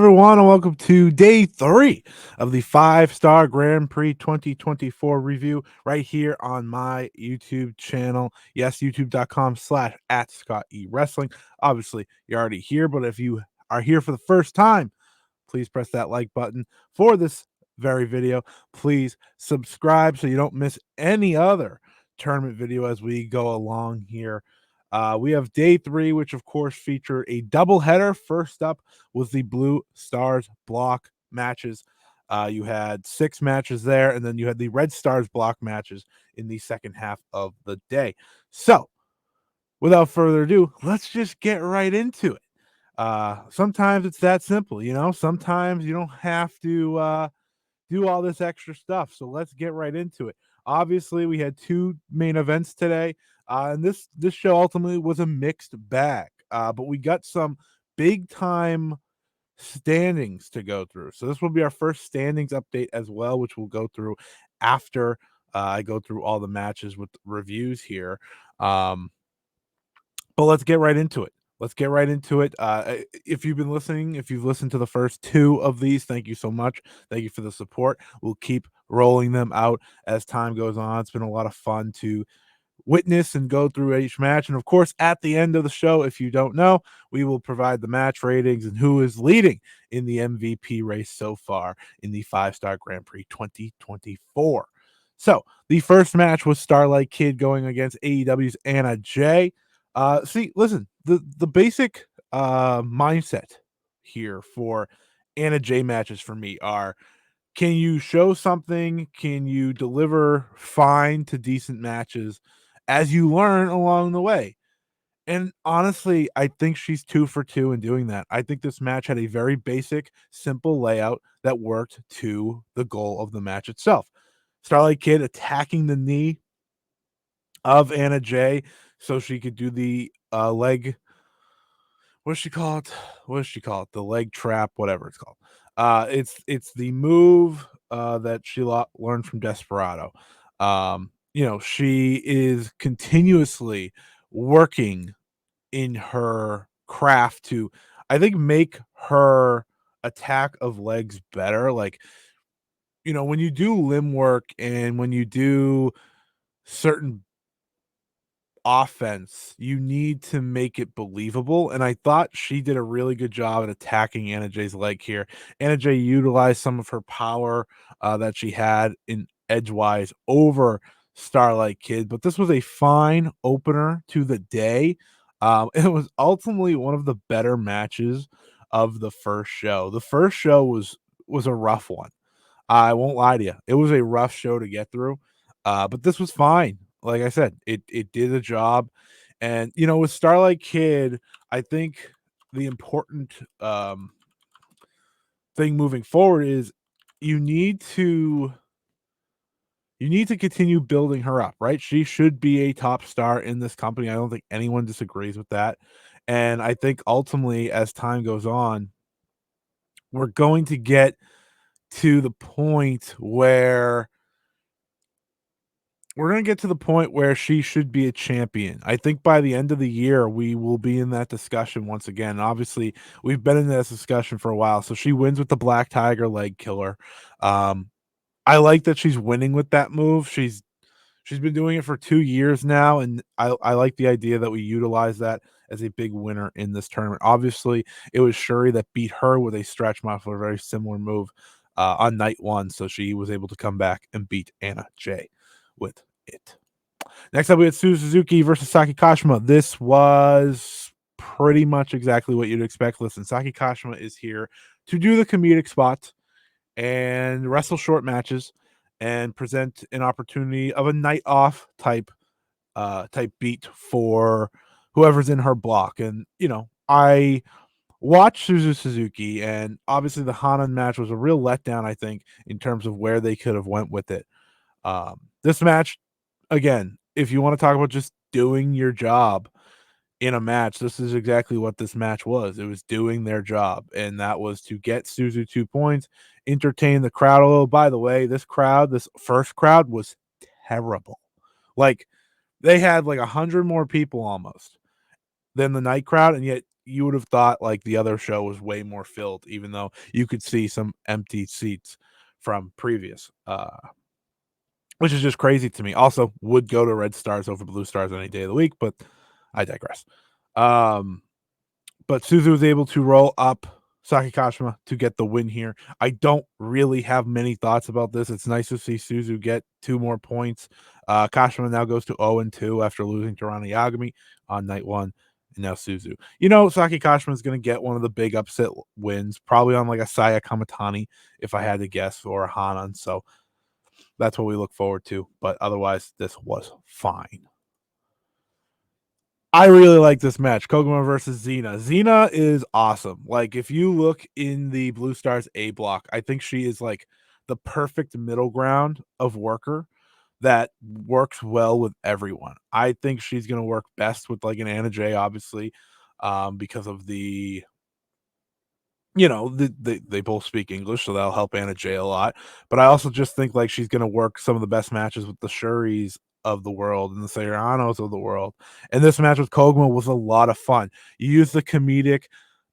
everyone, and welcome to day 3 of the 5-star Grand Prix 2024 review right here on my YouTube channel. Yes, youtube.com/@ScottEWrestling. Obviously, you're already here, but if you are here for the first time, please press that like button for this very video. Please subscribe so you don't miss any other tournament video as we go along here. We have day 3, which of course featured a doubleheader. First up was the Blue Stars block matches. You had 6 matches there, and then you had the Red Stars block matches in the second half of the day. So, without further ado, let's just get right into it. Sometimes it's that simple, sometimes you don't have to do all this extra stuff. So let's get right into it. Obviously, we had 2 main events today, and this show ultimately was a mixed bag. But we got some big time standings to go through. So this will be our first standings update as well, which we'll go through after I go through all the matches with reviews here. But let's get right into it. Let's get right into it. If you've been listening, if you've listened to the first 2 of these, thank you so much. Thank you for the support. We'll keep rolling them out as time goes on. It's been a lot of fun to witness and go through each match. And of course, at the end of the show, if you don't know, we will provide the match ratings and who is leading in the MVP race so far in the 5-star Grand Prix 2024. So the first match was Starlight Kid going against AEW's Anna Jay. Listen, the basic mindset here for Anna Jay matches for me are: can you show something? Can you deliver fine to decent matches as you learn along the way? And honestly, I think she's 2 for 2 in doing that. I think this match had a very basic, simple layout that worked to the goal of the match itself. Starlight Kid attacking the knee of Anna Jay so she could do the leg. What does she call it? What does she call it? The leg trap, whatever it's called. It's the move that she learned from Desperado. She is continuously working in her craft to, I think, make her attack of legs better. Like, when you do limb work and when you do certain offense, you need to make it believable, and I thought she did a really good job at attacking Anna Jay's leg here. Anna Jay utilized some of her power that she had in edgewise over Starlight Kid, but this was a fine opener to the day. It was ultimately one of the better matches of the first show. The first show was a rough one. I won't lie to you. It was a rough show to get through, but this was fine. Like I said, it did the job. And, with Starlight Kid, I think the important thing moving forward is you need to continue building her up, right? She should be a top star in this company. I don't think anyone disagrees with that. And I think ultimately, as time goes on, we're going to get to the point where she should be a champion. I think by the end of the year, we will be in that discussion once again. And obviously, we've been in this discussion for a while. So she wins with the Black Tiger leg killer. I like that she's winning with that move. She's been doing it for 2 years now, and I like the idea that we utilize that as a big winner in this tournament. Obviously, it was Syuri that beat her with a stretch muffler, a very similar move on night 1. So she was able to come back and beat Anna Jay with it. Next up, we had Suzuki versus Saki Kashima. This was pretty much exactly what you'd expect. Listen, Saki Kashima is here to do the comedic spot and wrestle short matches and present an opportunity of a night off type beat for whoever's in her block. And I watched Suzuki, and obviously the Hanan match was a real letdown, I think, in terms of where they could have went with it. This match, again, if you want to talk about just doing your job in a match, this is exactly what this match was. It was doing their job, and that was to get Suzu 2 points, entertain the crowd a little. By the way, this first crowd was terrible. Like, they had like 100 more people almost than the night crowd, and yet you would have thought like the other show was way more filled, even though you could see some empty seats from previous, which is just crazy to me. Also, would go to Red Stars over Blue Stars any day of the week, but I digress. Um, but Suzu was able to roll up Saki Kashima to get the win here. I don't really have many thoughts about this. It's nice to see Suzu get 2 more points. Kashima now goes to 0-2 after losing to Rana Yagami on night 1, and now Suzu. You know, Saki Kashima is going to get one of the big upset wins, probably on like a Saya Kamitani, if I had to guess, or a Hanan. So that's what we look forward to. But otherwise, this was fine. I really like this match, Koguma versus Xena. Xena is awesome. Like, if you look in the Blue Stars A block, I think she is like the perfect middle ground of worker that works well with everyone. I think she's gonna work best with like an Anna Jay, obviously, because of the they both speak English, so that'll help Anna Jay a lot. But I also just think like she's gonna work some of the best matches with the Syuris of the world and the Seiranos of the world. And this match with Koguma was a lot of fun. You use the comedic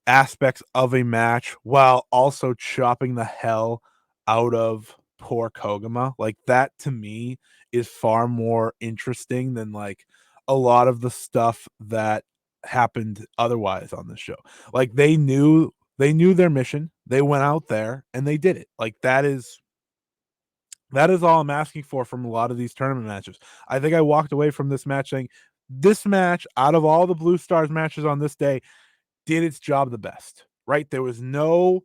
aspects of a match while also chopping the hell out of poor Koguma. Like that to me is far more interesting than like a lot of the stuff that happened otherwise on the show. Like they knew their mission. They went out there and they did it. Like that is all I'm asking for from a lot of these tournament matches. I think I walked away from this match saying this match, out of all the Blue Stars matches on this day, did its job the best. Right? There was no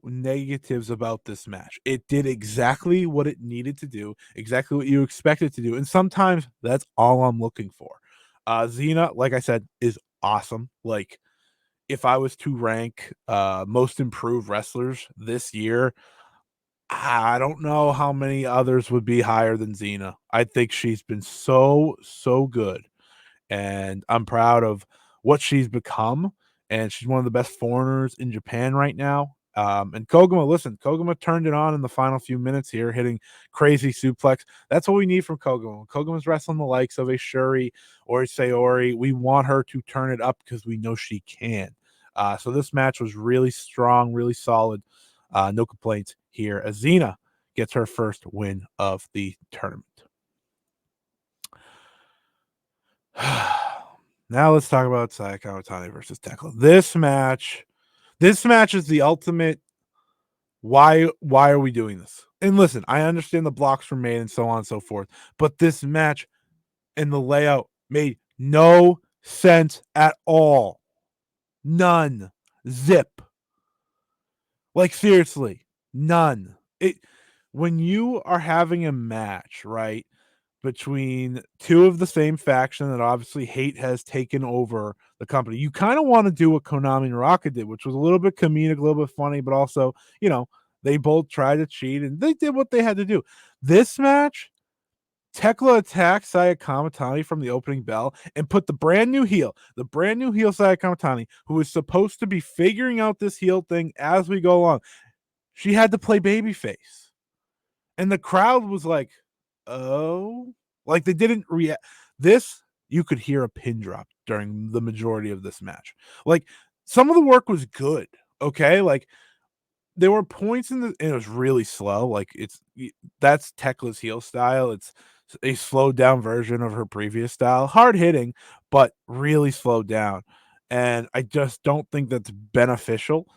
negatives about this match. It did exactly what it needed to do, exactly what you expect it to do. And sometimes that's all I'm looking for. Xena, like I said, is awesome. Like if I was to rank most improved wrestlers this year, I don't know how many others would be higher than Xena. I think she's been so good, and I'm proud of what she's become. And she's one of the best foreigners in Japan right now. And Koguma, listen, Koguma turned it on in the final few minutes here, hitting crazy suplex. That's what we need from Koguma. When Koguma's wrestling the likes of a Syuri or a Saori, we want her to turn it up because we know she can. So this match was really strong, really solid. No complaints here. Xena gets her first win of the tournament. Now let's talk about Saya Kamitani versus Thekla. This match is the ultimate. Why are we doing this? And listen, I understand the blocks were made and so on and so forth, but this match and the layout made no sense at all. None. Zip. Like seriously, none. It when you are having a match, right, between two of the same faction that obviously hate has taken over the company. You kind of want to do what Konami and Ruaka did, which was a little bit comedic, a little bit funny, but also, they both tried to cheat and they did what they had to do. This match, Thekla attacked Saya Kamitani from the opening bell and put the brand new heel Saya Kamitani, who is supposed to be figuring out this heel thing as we go along. She had to play babyface. And the crowd was like, oh, like they didn't react. This, you could hear a pin drop during the majority of this match. Like some of the work was good. Okay. Like there were points and it was really slow. Like that's Tekla's heel style. It's a slowed down version of her previous style. Hard hitting, but really slowed down. And I just don't think that's beneficial.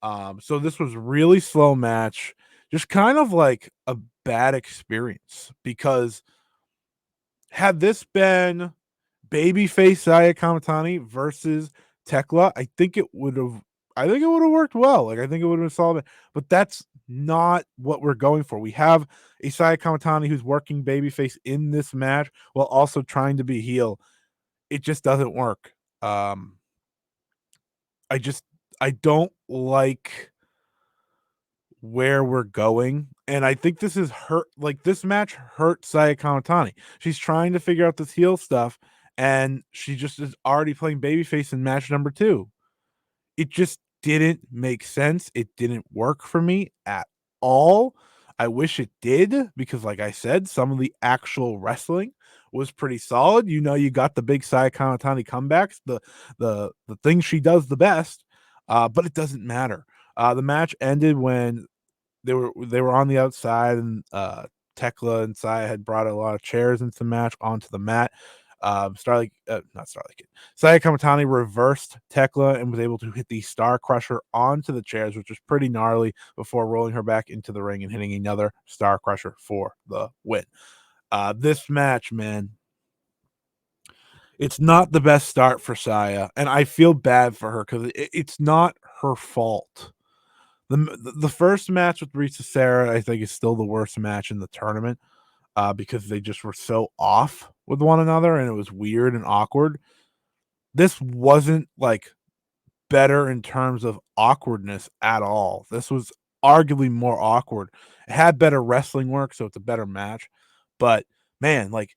So this was really slow match, just kind of like a bad experience because had this been babyface Saya Kamitani versus Thekla, I think it would have worked well. Like I think it would have been solid, but that's not what we're going for. We have a Saya Kamitani who's working babyface in this match while also trying to be heel. It just doesn't work. I just I don't like where we're going. And I think this is hurt. Like this match hurt Saya Kamitani. She's trying to figure out this heel stuff, and she just is already playing babyface in match number 2. It just didn't make sense. It didn't work for me at all. I wish it did because, like I said, some of the actual wrestling was pretty solid. You know, you got the big Saya Kamitani comebacks, the thing she does the best, but it doesn't matter. The match ended when they were on the outside, and Thekla and Saya had brought a lot of chairs into the match onto the mat. Not Starlight Kid. Saya Kamitani reversed Thekla and was able to hit the Star Crusher onto the chairs, which was pretty gnarly, before rolling her back into the ring and hitting another Star Crusher for the win. This match, man, it's not the best start for Saya, and I feel bad for her because it's not her fault. The first match with Risa Sera, I think, is still the worst match in the tournament, because they just were so off with one another, and it was weird and awkward. This wasn't like better in terms of awkwardness at all. This was arguably more awkward. It had better wrestling work, so it's a better match. But man, like,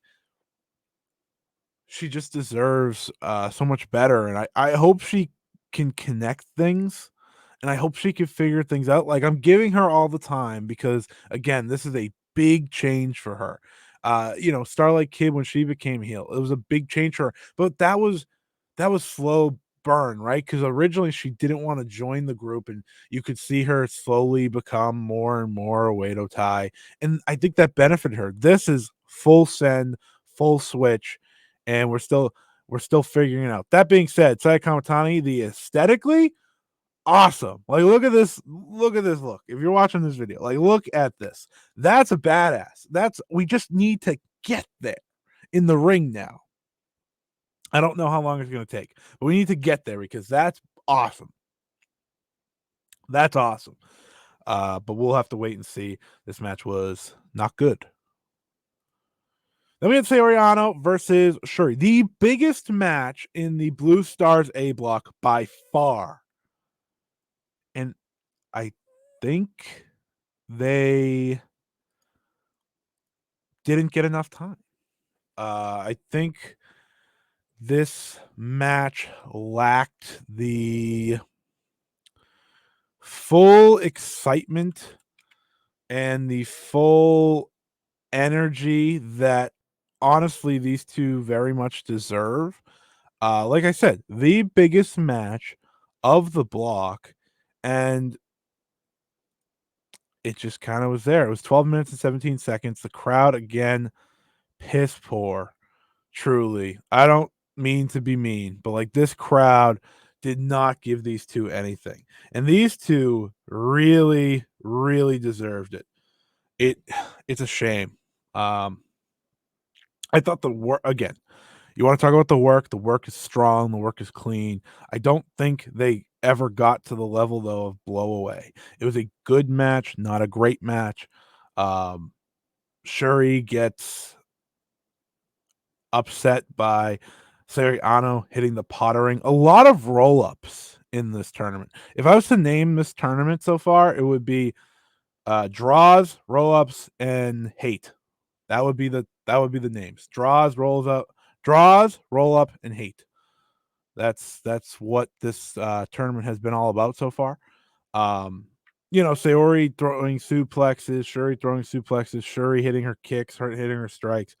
she just deserves so much better, and I hope she can connect things, and I hope she can figure things out. Like, I'm giving her all the time because, again, this is a big change for her. Starlight Kid, when she became heel, it was a big change for her, but that was slow burn, right? Because originally she didn't want to join the group, and you could see her slowly become more and more a Wado Tai, and I think that benefited her. This is full send, full switch, and we're still figuring it out. That being said, Saya Kamitani, the aesthetically awesome. Like, look at this. Look at this look. If you're watching this video, like, look at this. That's a badass. We just need to get there in the ring now. I don't know how long it's going to take, but we need to get there because that's awesome. That's awesome. But we'll have to wait and see. This match was not good. Then we had Saori versus Syuri, the biggest match in the Blue Stars A block by far. And I think they didn't get enough time. I think this match lacked the full excitement and the full energy that honestly these two very much deserve. Like I said, the biggest match of the block, and it just kind of was there. It was 12 minutes and 17 seconds. The crowd, again, piss poor. Truly. I don't mean to be mean, but like, this crowd did not give these two anything. And these two really, really deserved it. It's a shame. I thought the work, again, you want to talk about the work is strong, the work is clean. I don't think they ever got to the level, though, of blowaway. It was a good match, not a great match. Um, Syuri gets upset by Anou hitting the pottering. A lot of roll-ups in this tournament. If I was to name this tournament so far, it would be draws, roll-ups, and hate. That would be the names. Draws, roll up, and hate. That's what this tournament has been all about so far. Saori throwing suplexes, Syuri hitting her kicks, her hitting her strikes.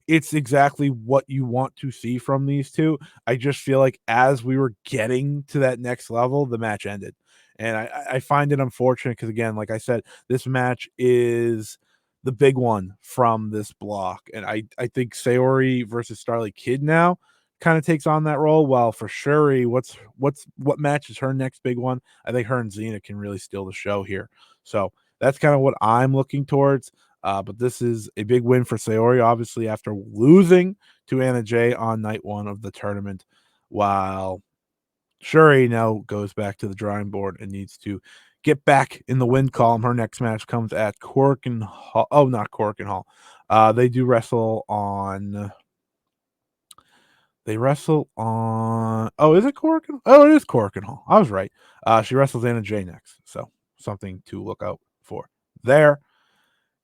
It's exactly what you want to see from these two. I just feel like as we were getting to that next level, the match ended. And I find it unfortunate because, again, like I said, this match is the big one from this block. And I think Saori versus Starlight Kid now kind of takes on that role. While for Syuri, what match is her next big one? I think her and Xena can really steal the show here. So that's kind of what I'm looking towards. But this is a big win for Saori, obviously, after losing to Anna Jay on night one of the tournament, while Syuri now goes back to the drawing board and needs to get back in the win column. Her next match comes at Cork and Hall. Oh, not Cork and Hall. They do wrestle on. They wrestle on. Oh, is it Cork? Oh, it is Cork and Hall. I was right. She wrestles Anna Jay next, so something to look out for there.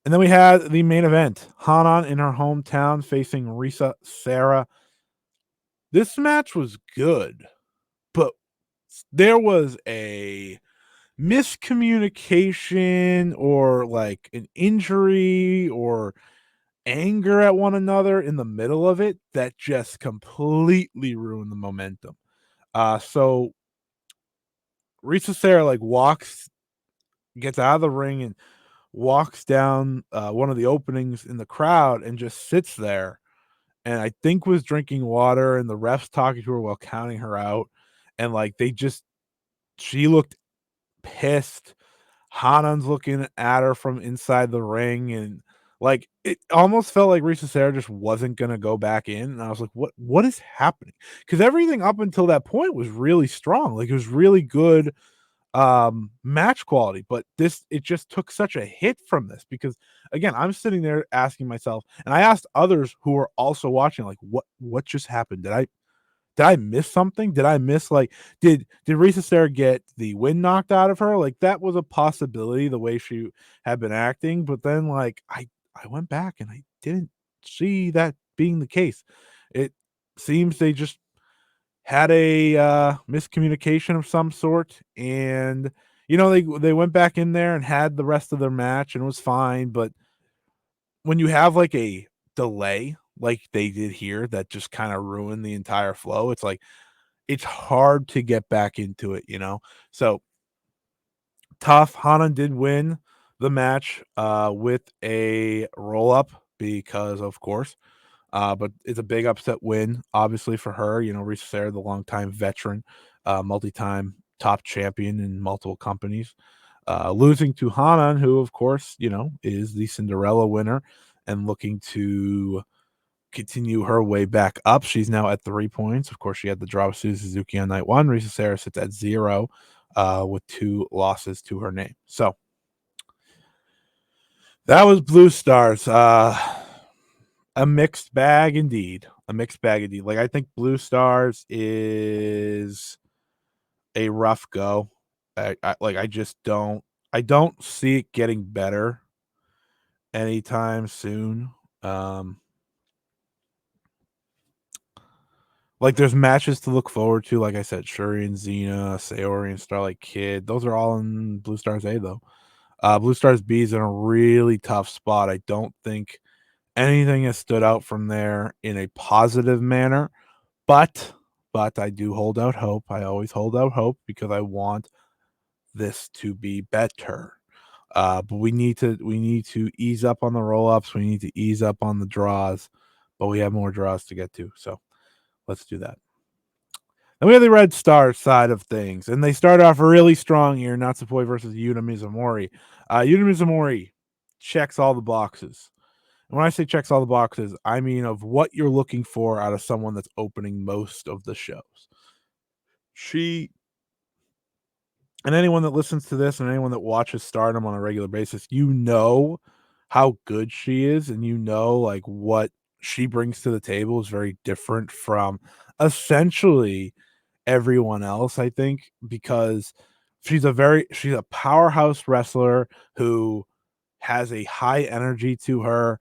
And then we had the main event, Hanan in her hometown facing Risa Sera. This match was good, but there was a miscommunication or like an injury or anger at one another in the middle of it that just completely ruined the momentum. So Risa Sera like gets out of the ring and walks down one of the openings in the crowd and just sits there. And I think was drinking water, and the refs talking to her while counting her out. And like she looked pissed. Hanan's looking at her from inside the ring, and like it almost felt like Risa Sera just wasn't gonna go back in. And I was like, what is happening? Because everything up until that point was really strong. Like it was really good match quality, but this it just took such a hit from this because again, I'm sitting there asking myself, and I asked others who were also watching, like, what just happened? Did I miss something? Did I miss like did Risa Sera get the wind knocked out of her? Like that was a possibility the way she had been acting, but then like I went back and I didn't see that being the case. It seems they just had a miscommunication of some sort, and they went back in there and had the rest of their match and it was fine, but when you have like a delay like they did here that just kind of ruined the entire flow, it's like it's hard to get back into it. So tough. Hanan did win the match with a roll up because, of course, but it's a big upset win, obviously, for her. Risa Sera, the longtime veteran, multi-time top champion in multiple companies, losing to Hanan, who, of course, is the Cinderella winner and looking to continue her way back up. She's now at 3 points. Of course, she had the draw with Suzuki on night one. Risa Sera sits at 0 with 2 losses to her name. So that was Blue Stars. A mixed bag indeed. A mixed bag indeed. Like I think Blue Stars is a rough go. I just don't see it getting better anytime soon. Like there's matches to look forward to. Like I said, Syuri and Xena, Saori and Starlight Kid. Those are all in Blue Stars A though. Blue Stars B is in a really tough spot. I don't think anything has stood out from there in a positive manner. But I do hold out hope. I always hold out hope because I want this to be better. But we need to ease up on the roll ups. We need to ease up on the draws. But we have more draws to get to, so let's do that. Then we have the Red Star side of things, and they start off really strong here. Natsupoi versus Yuna Mizumori. Yuna Mizumori checks all the boxes. And when I say checks all the boxes, I mean of what you're looking for out of someone that's opening most of the shows. She and anyone that listens to this and anyone that watches Stardom on a regular basis, how good she is, and like what she brings to the table is very different from essentially everyone else, I think, because she's a powerhouse wrestler who has a high energy to her.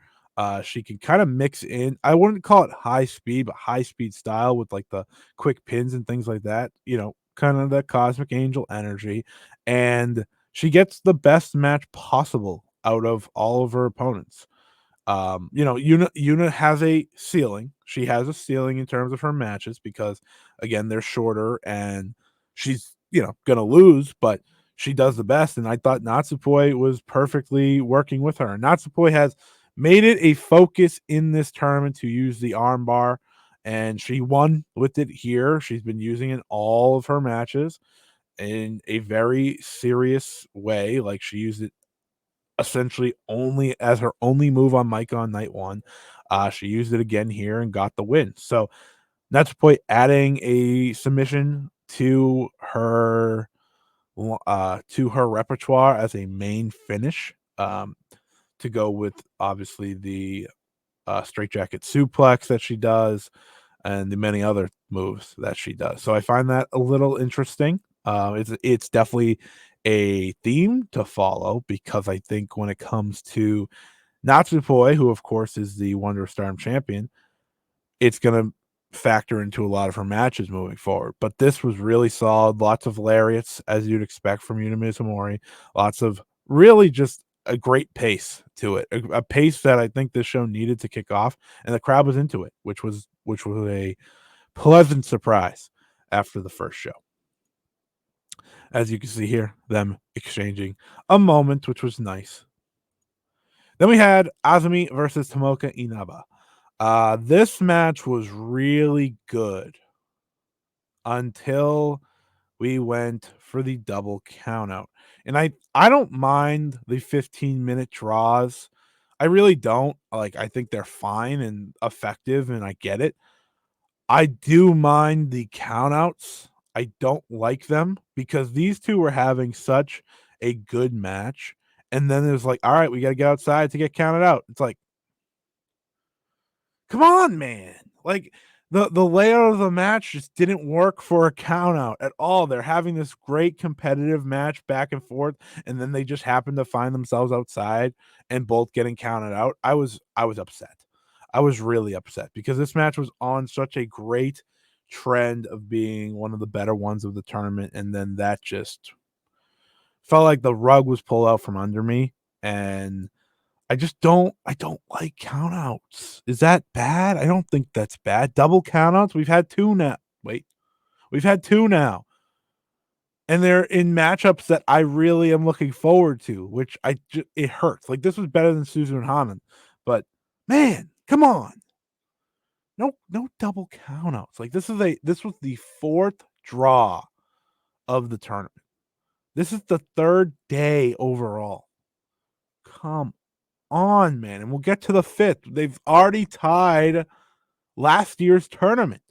She can kind of mix in. I wouldn't call it high speed, but high speed style with like the quick pins and things like that. Kind of the cosmic angel energy, and she gets the best match possible out of all of her opponents. Yuna has a ceiling. She has a ceiling in terms of her matches because again, they're shorter and she's, gonna lose, but she does the best. And I thought Natsupoi was perfectly working with her. Natsupoi has made it a focus in this tournament to use the armbar, and she won with it here. She's been using it in all of her matches in a very serious way. Like she used it essentially only as her only move on Micah on night one. She used it again here and got the win. So Natsupoi adding a submission to her repertoire as a main finish, to go with obviously the straightjacket suplex that she does and the many other moves that she does. So I find that a little interesting. It's definitely a theme to follow because I think when it comes to Natsupoi, who of course is the Wonder Storm champion, it's going to factor into a lot of her matches moving forward. But this was really solid. Lots of lariats, as you'd expect from Yuna Mizumori. Lots of really just a great pace to it, a pace that I think this show needed to kick off, and the crowd was into it, which was a pleasant surprise after the first show. As you can see here, them exchanging a moment, which was nice. Then we had Azumi versus Tomoka Inaba. This match was really good until we went for the double countout. And I don't mind the 15-minute draws. I really don't. Like, I think they're fine and effective, and I get it. I do mind the countouts. I don't like them because these two were having such a good match. And then there's like, all right, we got to get outside to get counted out. It's like, come on, man. Like, the layout of the match just didn't work for a count out at all. They're having this great competitive match back and forth, and then they just happen to find themselves outside and both getting counted out. I was upset. I was really upset because this match was on such a great trend of being one of the better ones of the tournament, and then that just felt like the rug was pulled out from under me, and I don't like countouts. Is that bad? I don't think that's bad. Double countouts? We've had 2 now. Wait. We've had 2 now. And they're in matchups that I really am looking forward to, which it hurts. Like, this was better than Suzu and Hanan. But man, come on. No double countouts. Like, this was the 4th draw of the tournament. This is the 3rd day overall. Come on, man. And we'll get to the 5th. They've already tied last year's tournament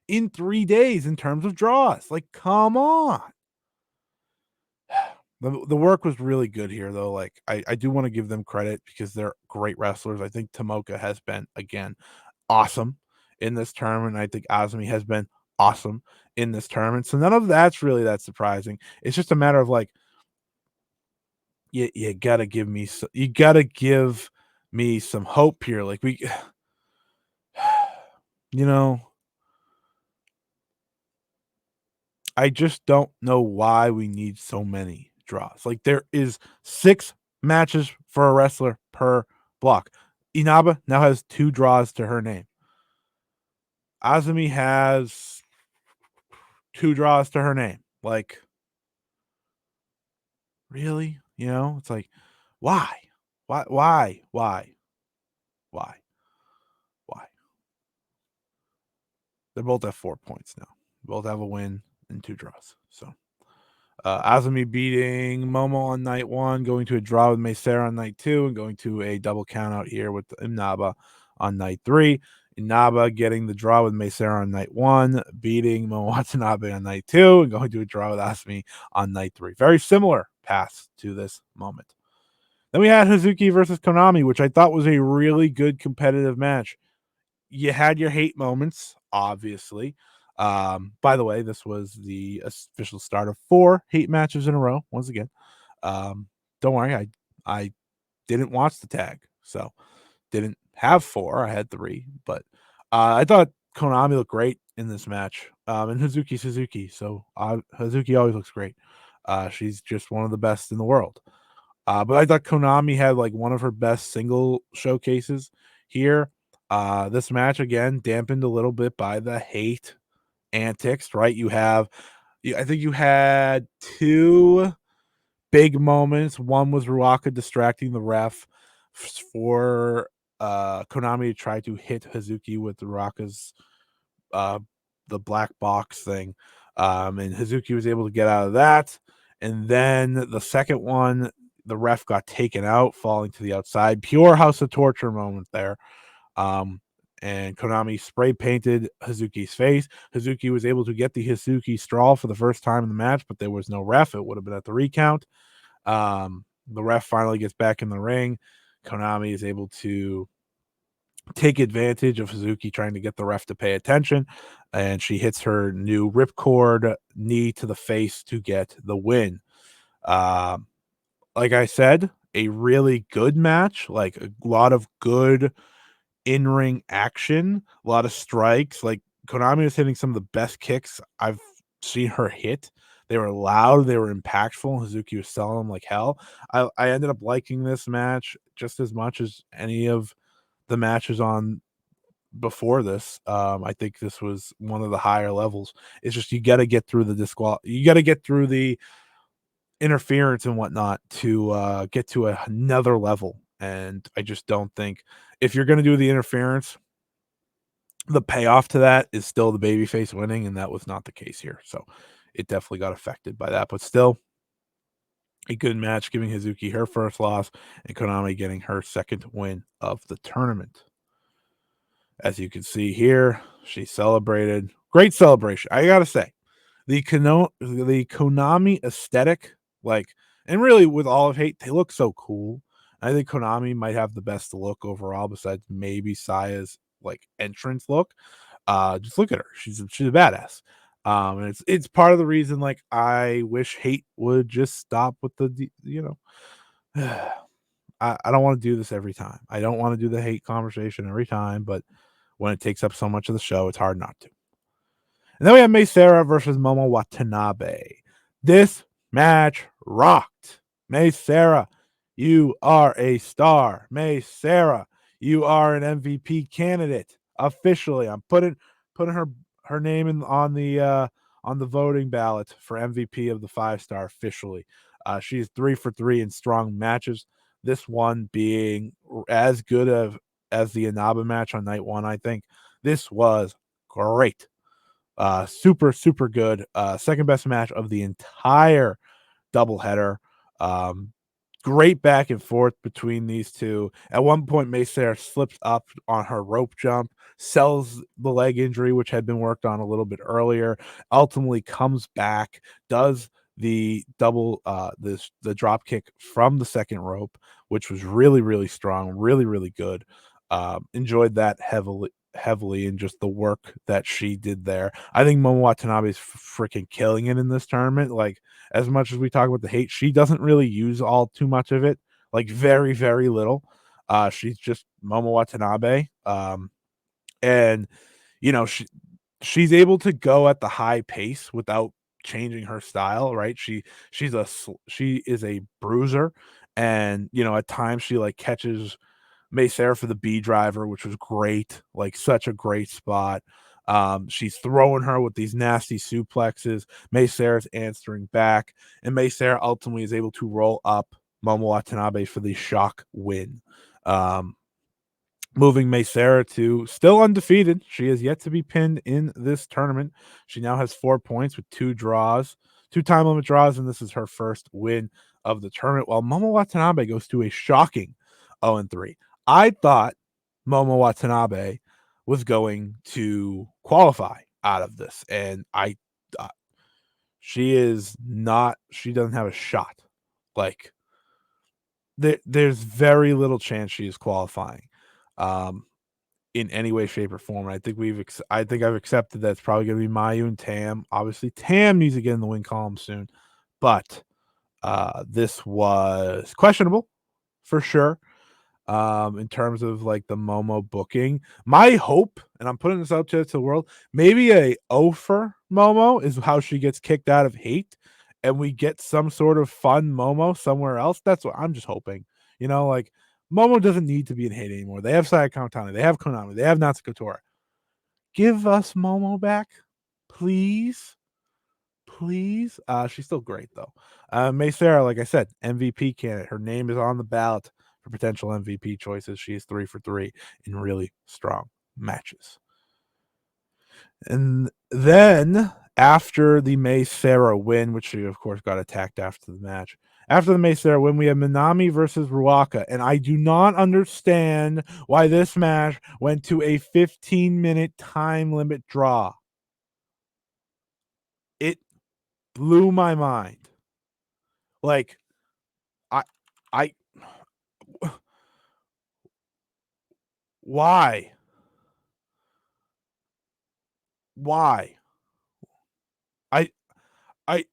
in 3 days in terms of draws. Like, come on. The work was really good here, though. Like, I do want to give them credit because they're great wrestlers. I think Tomoka has been, again, awesome in this tournament. I think Azumi has been awesome in this tournament. So none of that's really that surprising. It's just a matter of like, you gotta give me some hope here. Like, you know, I just don't know why we need so many draws. Like, there is 6 matches for a wrestler per block. Inaba now has 2 draws to her name. Azumi has 2 draws to her name. Like, really? It's like, why? Why? Why? They both have 4 points now. Both have a win and 2 draws. So, Azumi beating Momo on night 1, going to a draw with Seira on night 2, and going to a double count out here with Inaba on night 3. Inaba getting the draw with Seira on night 1, beating Momo Watanabe on night 2, and going to a draw with Azumi on night 3. Very similar paths to this moment. Then we had Hazuki versus Konami, which I thought was a really good competitive match. You had your hate moments, obviously. By the way, this was the official start of 4 hate matches in a row. Once again, don't worry, I didn't watch the tag, so didn't have 4. I had 3, but I thought Konami looked great in this match, and Hazuki Suzuki. So Hazuki always looks great. She's just one of the best in the world. But I thought Konami had like one of her best single showcases here. This match again dampened a little bit by the hate antics, right? I think you had 2 big moments. One was Ruaka distracting the ref for Konami to try to hit Hazuki with Ruaka's the black box thing. And Hazuki was able to get out of that. And then the second one, the ref got taken out, falling to the outside. Pure House of Torture moment there. And Konami spray painted Hazuki's face. Hazuki was able to get the Hazuki straw for the first time in the match, but there was no ref. It would have been at the recount. The ref finally gets back in the ring. Konami is able to take advantage of Hazuki trying to get the ref to pay attention, and she hits her new ripcord knee to the face to get the win. Like I said, a really good match, like a lot of good in-ring action, a lot of strikes. Like, Konami is hitting some of the best kicks I've seen her hit They were loud, they were impactful. Hazuki was selling them like hell. I ended up liking this match just as much as any of the matches on before this. I think this was one of the higher levels. It's just you got to get through you got to get through the interference and whatnot to get to another level. And I just don't think if you're going to do the interference, the payoff to that is still the babyface winning, and that was not the case here. So it definitely got affected by that, but still a good match, giving Hazuki her first loss and Konami getting her second win of the tournament. As you can see here, she celebrated. Great celebration. I gotta say, the Konami aesthetic, like, and really with all of Hate, they look so cool. I think Konami might have the best look overall, besides maybe Saya's like entrance look. Just look at her; she's a badass. And it's part of the reason, like, I wish Hate would just stop with I don't want to do this every time. I don't want to do the hate conversation every time, but when it takes up so much of the show, it's hard not to. And then we have Seira versus Momo Watanabe. This match rocked. Seira, you are a star. Seira, you are an MVP candidate. Officially, I'm putting her name on the voting ballot for MVP of the 5-star officially. She's 3 for 3 in strong matches. This one being as good as the Inaba match on night 1, I think. This was great. Super, super good. Second best match of the entire doubleheader. Great back and forth between these two. At one point, Seira slips up on her rope jump, sells the leg injury, which had been worked on a little bit earlier, ultimately comes back, does the the drop kick from the second rope, which was really, really strong, really, really good. Enjoyed that heavily in just the work that she did there. I think Momo Watanabe is freaking killing it in this tournament. Like, as much as we talk about the hate, she doesn't really use all too much of it, like very, very little. She's just Momo Watanabe. And she's able to go at the high pace without changing her style, right? She is a bruiser, and at times she like catches Seira for the B driver, which was great, like such a great spot. She's throwing her with these nasty suplexes. Seira's answering back, and Seira ultimately is able to roll up Momo Watanabe for the shock win. Moving Seira to still undefeated. She is yet to be pinned in this tournament. She now has 4 points with 2 draws, 2 time limit draws, and this is her first win of the tournament. While Momo Watanabe goes to a shocking 0-3. I thought Momo Watanabe was going to qualify out of this, and she is not. She doesn't have a shot. Like, there's very little chance she is qualifying. In any way, shape, or form. And I think I've accepted that it's probably going to be Mayu and Tam. Obviously, Tam needs to get in the win column soon, but this was questionable for sure. In terms of like the Momo booking, my hope, and I'm putting this out to the world, maybe a O for Momo is how she gets kicked out of hate, and we get some sort of fun Momo somewhere else. That's what I'm just hoping. Like, Momo doesn't need to be in hate anymore. They have Saya Kamitani, they have Konami, they have Natsupoi. Give us Momo back, please. Please. She's still great though. Seira, like I said, MVP candidate. Her name is on the ballot for potential MVP choices. She is 3 for 3 in really strong matches. And then after the Seira win, which she of course got attacked after the match. After the Seira win, we have Manami versus Ruaka, and I do not understand why this match went to a 15-minute time limit draw. It blew my mind. Like, I I why? Why? I I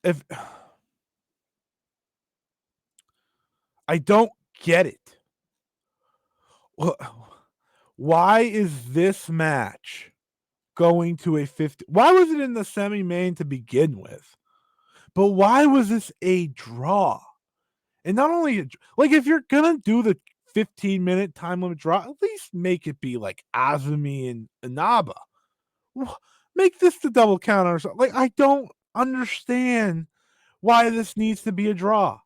if I don't get it. Why is this match going to a 50. Why was it in the semi-main to begin with? But why was this a draw? And not only like if you're gonna do the 15-minute time limit draw, at least make it be like Azumi and Inaba. Make this the double counter or something. Like, I don't understand why this needs to be a draw.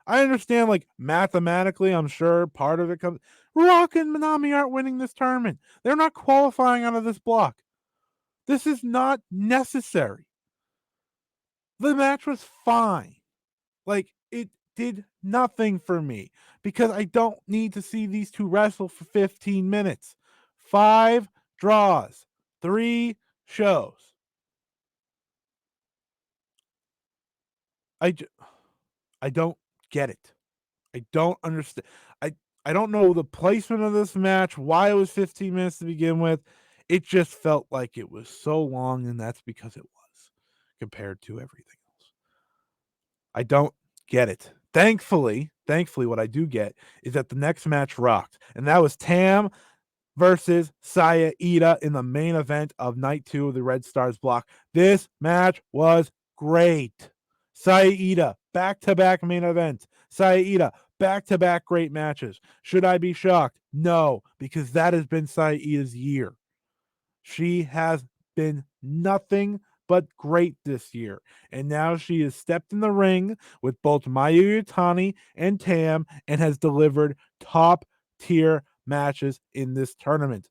I understand, like, mathematically, I'm sure part of it comes. Ruaka and Manami aren't winning this tournament. They're not qualifying out of this block. This is not necessary. The match was fine. Like, it did nothing for me because I don't need to see these two wrestle for 15 minutes. 5 draws, 3 shows. I don't get it. I don't understand. I don't know the placement of this match, why it was 15 minutes to begin with. It just felt like it was so long, and that's because it was compared to everything else. I don't get it. Thankfully, what I do get is that the next match rocked, and that was Tam versus Iida in the main event of night 2 of the Red Stars block. This match was great. Iida, back-to-back main events. Iida, back-to-back great matches. Should I be shocked? No, because that has been Iida's year. She has been nothing but great this year. And now she has stepped in the ring with both Mayu Utani and Tam and has delivered top tier matches in this tournament.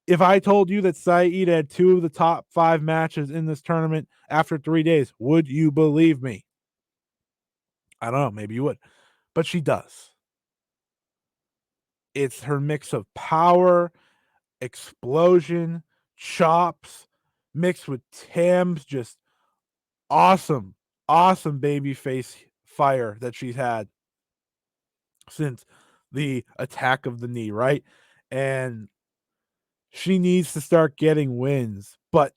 If I told you that Iida had 2 of the top 5 matches in this tournament after 3 days, would you believe me? I don't know, maybe you would. But she does. It's her mix of power, explosion, chops, mixed with Tam's just awesome baby face fire that she's had since the attack of the knee, right? And she needs to start getting wins, but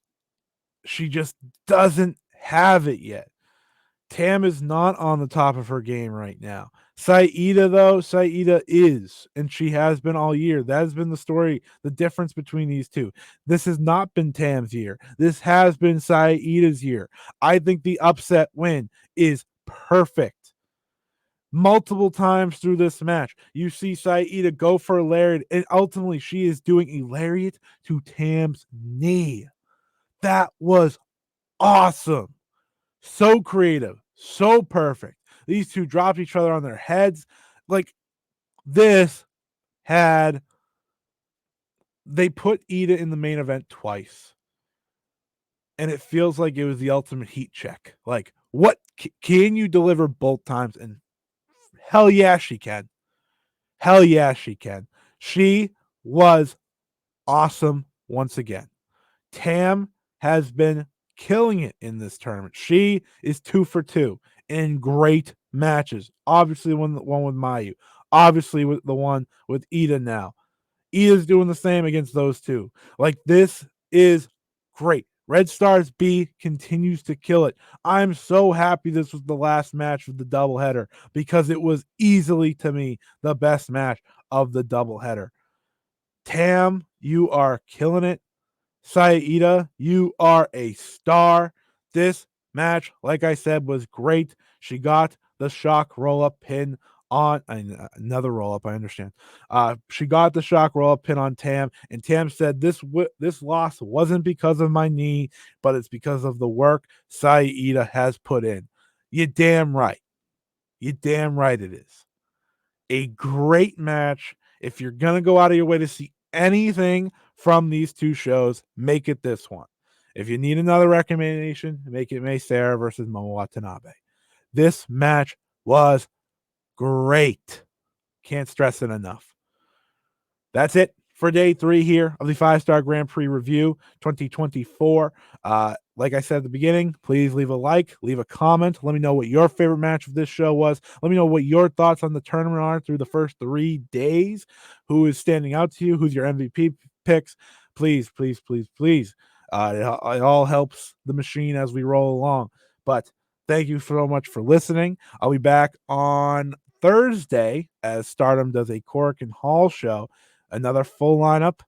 she just doesn't have it yet. Tam is not on the top of her game right now. Iida, though, Iida is, and she has been all year. That has been the story, the difference between these two. This has not been Tam's year. This has been Iida's year. I think the upset win is perfect. Multiple times through this match, you see Iida go for a lariat, and ultimately she is doing a lariat to Tam's knee. That was awesome. So creative, so perfect. These two dropped each other on their heads. Like, this had, they put Iida in the main event twice. And it feels like it was the ultimate heat check. Like, what can you deliver both times? And hell yeah, she can. Hell yeah, she can. She was awesome once again. Tam has been killing it in this tournament. She is 2 for 2 in great matches. Obviously, one with Mayu. Obviously, with the one with Iida now. Iida's doing the same against those two. Like, this is great. Red Stars B continues to kill it. I'm so happy this was the last match of the doubleheader because it was easily, to me, the best match of the doubleheader. Tam, you are killing it. Iida, you are a star. This match, like I said, was great. She got the shock roll-up pin on another roll-up, I understand. She got the shock roll-up pin on Tam, and Tam said this loss wasn't because of my knee, but it's because of the work Iida has put in. You damn right. You damn right it is. A great match. If you're going to go out of your way to see anything from these two shows, make it this one. If you need another recommendation, make it Risa Sera versus Momo Watanabe. This match was great. Can't stress it enough. That's it for day 3 here of the 5-Star Grand Prix review 2024. Like I said at the beginning, please leave a like, leave a comment. Let me know what your favorite match of this show was. Let me know what your thoughts on the tournament are through the first 3 days. Who is standing out to you? Who's your MVP picks? Please, please, please, please. It all helps the machine as we roll along. But thank you so much for listening. I'll be back on Thursday as Stardom does a Cork and Hall show. Another full lineup.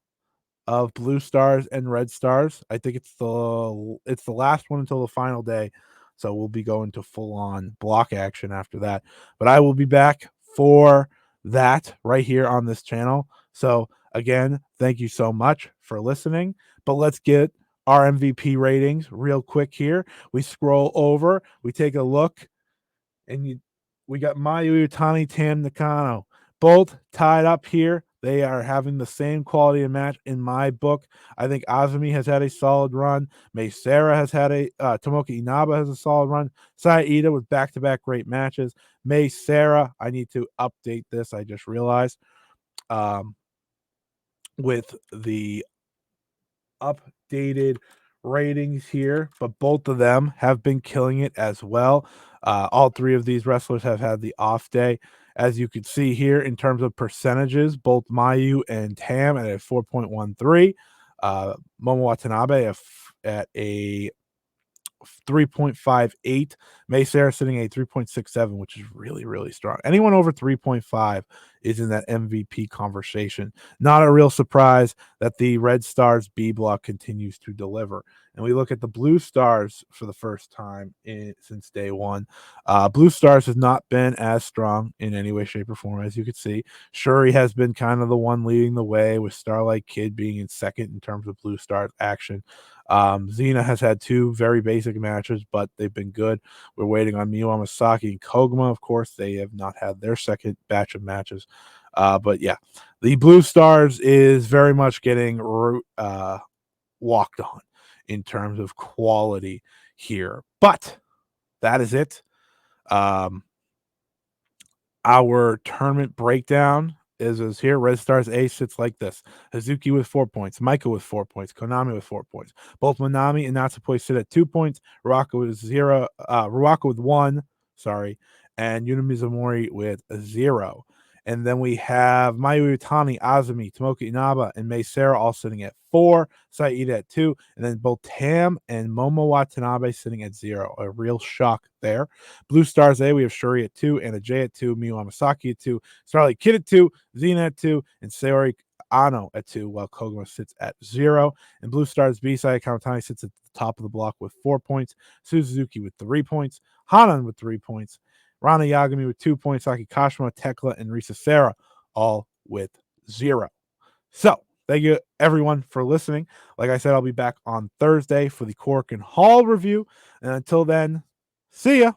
of Blue Stars and Red Stars. I think it's the last one until the final day. So we'll be going to full on block action after that. But I will be back for that right here on this channel. So again, thank you so much for listening. But let's get our MVP ratings real quick here. We scroll over, we take a look, and we got Mayu Utani, Tam Nakano, both tied up here. They are having the same quality of match in my book. I think Azumi has had a solid run. Seira has had Tomoka Inaba has a solid run. Iida with back-to-back great matches. Seira, I need to update this. I just realized with the updated ratings here, but both of them have been killing it as well. All three of these wrestlers have had the off day. As you can see here, in terms of percentages, both Mayu and Tam at a 4.13, Momo Watanabe at a 3.58. Seira sitting at 3.67, which is really, really strong. Anyone over 3.5 is in that MVP conversation. Not a real surprise that the Red Stars B block continues to deliver. And we look at the Blue Stars for the first time since day one. Blue Stars has not been as strong in any way, shape, or form, as you can see. Syuri has been kind of the one leading the way, with Starlight Kid being in second in terms of Blue Stars action. Xena has had two very basic matches, but they've been good. We're waiting on Miyama, Saki, and Koguma. Of course, they have not had their second batch of matches. But yeah, the Blue Stars is very much getting walked on in terms of quality here. But that is it. Our tournament breakdown is here. Red Stars A sits like this: Hazuki with 4 points, Maika with 4 points, Konami with 4 points. Both Manami and Natsupoi sit at 2 points. Ruaka with 1, sorry, and Yuna Mizumori with 0. And then we have Mayu Utani, Azumi, Tomoka Inaba, and Seira all sitting at 4, Iida at 2, and then both Tam and Momo Watanabe sitting at 0. A real shock there. Blue Stars A, we have Syuri at 2, Anna J at 2, Miyu Amasaki at 2, Starlight Kid at 2, Xena at 2, and Saori Anou at 2, while Koguma sits at 0. And Blue Stars B side, Kamitani sits at the top of the block with 4 points, Suzuki with 3 points, Hanan with 3 points, Rana Yagami with 2 points, Saki, Kashima, Thekla, and Risa Sera all with 0. So, thank you everyone for listening. Like I said, I'll be back on Thursday for the Cork and Hall review. And until then, see ya.